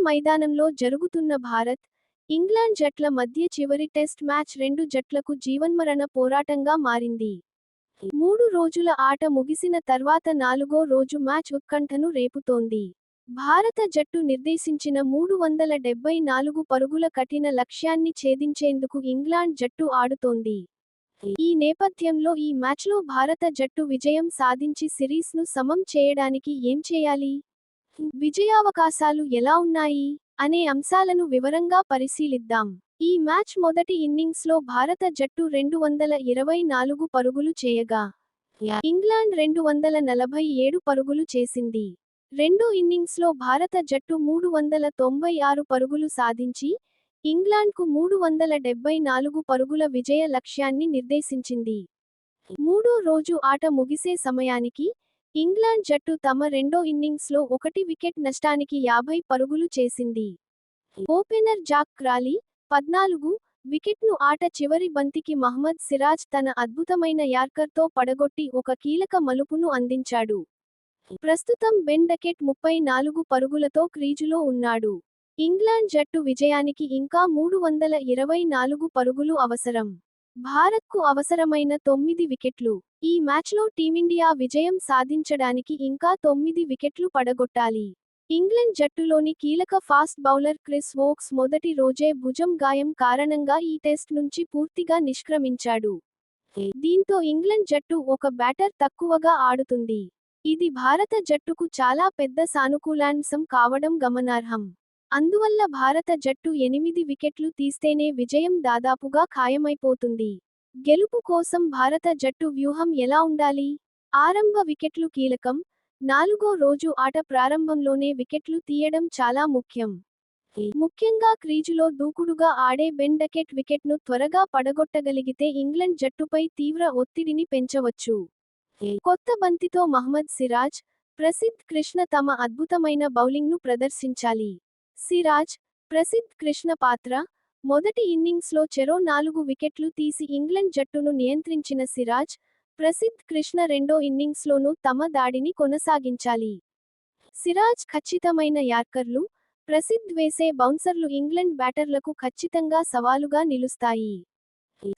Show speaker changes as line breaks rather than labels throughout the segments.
మైదానంలో జరుగుతున్న భారత్, ఇంగ్లాండ్ జట్ల మధ్య చివరి టెస్ట్ మ్యాచ్ రెండు జట్లకు జీవన్మరణ పోరాటంగా మారింది. 3 రోజుల ఆట ముగిసిన తర్వాత 4వ రోజు మ్యాచ్ ఉత్కంఠను రేపుతోంది. భారత జట్టు నిర్దేశించిన 374 పరుగుల కఠిన లక్ష్యాన్ని ఛేదించేందుకు ఇంగ్లాండ్ జట్టు ఆడుతోంది. ఈ నేపథ్యంలో ఈ మ్యాచ్లో భారత జట్టు విజయం సాధించి సిరీస్ను సమం చేయడానికి ఏం చేయాలి? విజయావకాశాలు ఎలా ఉన్నాయి? అనే అంశాలను వివరంగా పరిశీలిద్దాం. ఈ మ్యాచ్ మొదటి ఇన్నింగ్స్లో భారత జట్టు 224 పరుగులు చేయగా, ఇంగ్లాండ్ 247 పరుగులు చేసింది. రెండో ఇన్నింగ్స్లో భారత జట్టు 396 పరుగులు సాధించి, ఇంగ్లాండ్కు 374 పరుగుల విజయ లక్ష్యాన్ని నిర్దేశించింది. మూడో రోజు ఆట ముగిసే సమయానికి, ఇంగ్లాండ్ జట్టు తమ రెండో ఇన్నింగ్స్లో 1 వికెట్ నష్టానికి 50 పరుగులు చేసింది. ఓపెనర్ జాక్ క్రాలీ, 14 వికెట్ను ఆట చివరి బంతికి మహ్మద్ సిరాజ్ తన అద్భుతమైన యార్కర్తో పడగొట్టి ఒక కీలక మలుపును అందించాడు. ప్రస్తుతం బెన్ డకెట్ 34 పరుగులతో క్రీజులో ఉన్నాడు. ఇంగ్లాండ్ జట్టు విజయానికి ఇంకా 324 పరుగులు అవసరం. భారత్కు అవసరమైన 9 వికెట్లు. ఈ మ్యాచ్లో టీమిండియా విజయం సాధించడానికి ఇంకా 9 వికెట్లు పడగొట్టాలి. ఇంగ్లాండ్ జట్టులోని కీలక ఫాస్ట్ బౌలర్ క్రిస్ వోక్స్ మొదటి రోజే భుజం గాయం కారణంగా ఈ టెస్ట్ నుంచి పూర్తిగా నిష్క్రమించాడు. దీంతో ఇంగ్లాండ్ జట్టు ఒక బ్యాటర్ తక్కువగా ఆడుతుంది. ఇది భారత జట్టుకు చాలా పెద్ద సానుకూలాంశం కావడం గమనార్హం. అందువల్ల భారత జట్టు 8 వికెట్లు తీస్తేనే విజయం దాదాపుగా ఖాయమైపోతుంది. గెలుపు కోసం భారత జట్టు వ్యూహం ఎలా ఉండాలి? ఆరంభ వికెట్లు కీలకం. 4వ రోజు ఆట ప్రారంభంలోనే వికెట్లు తీయడం చాలా ముఖ్యం. ముఖ్యంగా క్రీజులో దూకుడుగా ఆడే బెన్ డకెట్ వికెట్ను త్వరగా పడగొట్టగలిగితే ఇంగ్లాండ్ జట్టుపై తీవ్ర ఒత్తిడిని పెంచవచ్చు. కొత్త బంతితో మహ్మద్ సిరాజ్, ప్రసిద్ధ్ కృష్ణ తమ అద్భుతమైన బౌలింగ్ను ప్రదర్శించాలి. సిరాజ్, ప్రసిద్ధ్ కృష్ణ పాత్ర, మొదటి ఇన్నింగ్స్లో చెరో 4 వికెట్లు తీసి ఇంగ్లాండ్ జట్టును నియంత్రించిన సిరాజ్, ప్రసిద్ధ్ కృష్ణ రెండో ఇన్నింగ్స్లోనూ తమ దాడిని కొనసాగించాలి. సిరాజ్ ఖచ్చితమైన యార్కర్లు, ప్రసిద్ధ్ వేసే బౌన్సర్లు ఇంగ్లాండ్ బ్యాటర్లకు ఖచ్చితంగా సవాలుగా నిలుస్తాయి.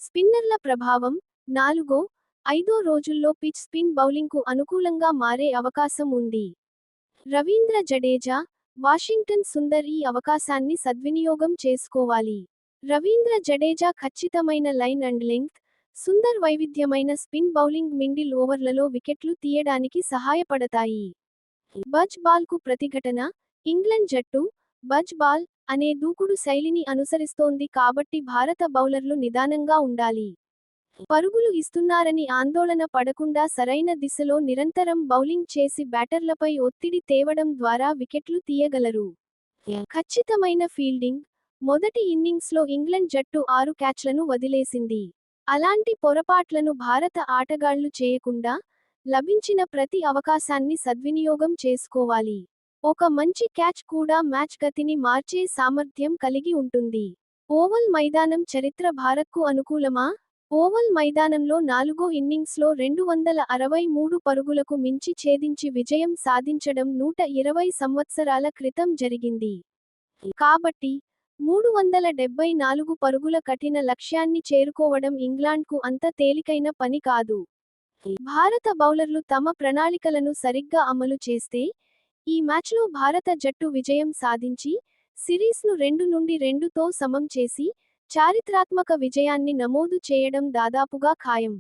స్పిన్నర్ల ప్రభావం 4, 5 రోజుల్లో పిచ్ స్పిన్ బౌలింగ్కు అనుకూలంగా మారే అవకాశం ఉంది. రవీంద్ర జడేజా, వాషింగ్టన్ సుందర్ ఈ అవకాశాన్ని సద్వినియోగం చేసుకోవాలి. రవీంద్ర జడేజా ఖచ్చితమైన లైన్ అండ్ లెంగ్త్, సుందర్ వైవిధ్యమైన స్పిన్ బౌలింగ్ మిడిల్ ఓవర్లలో వికెట్లు తీయడానికి సహాయపడతాయి. బజ్ బాల్కు ప్రతిఘటన, ఇంగ్లాండ్ జట్టు బజ్ బాల్ అనే దూకుడు శైలిని అనుసరిస్తోంది కాబట్టి భారత బౌలర్లు నిదానంగా ఉండాలి. పరుగులు ఇస్తున్నారని ఆందోళన పడకుండా సరైన దిశలో నిరంతరం బౌలింగ్ చేసి బ్యాటర్లపై ఒత్తిడి తేవడం ద్వారా వికెట్లు తీయగలరు. ఖచ్చితమైన ఫీల్డింగ్. మొదటి ఇన్నింగ్స్లో ఇంగ్లాండ్ జట్టు 6 క్యాచ్లను వదిలేసింది. అలాంటి పొరపాట్లను భారత ఆటగాళ్లు చేయకుండా, లభించిన ప్రతి అవకాశాన్ని సద్వినియోగం చేసుకోవాలి. ఒక మంచి క్యాచ్ కూడా మ్యాచ్ గతిని మార్చే సామర్థ్యం కలిగి ఉంటుంది. ఓవల్ మైదానం చరిత్ర భారత్కు అనుకూలమా? ఓవల్ మైదానంలో 4వ ఇన్నింగ్స్లో 263 పరుగులకు మించి ఛేదించి విజయం సాధించడం 120 సంవత్సరాల క్రితం జరిగింది. కాబట్టి 374 పరుగుల కఠిన లక్ష్యాన్ని చేరుకోవడం ఇంగ్లాండ్కు అంత తేలికైన పని కాదు. భారత బౌలర్లు తమ ప్రణాళికలను సరిగ్గా అమలు చేస్తే, ఈ మ్యాచ్లో భారత జట్టు విజయం సాధించి, సిరీస్ను 2-2తో సమం చేసి, చారిత్రాత్మక విజయాన్ని నమోదు చేయడం దాదాపుగా ఖాయం.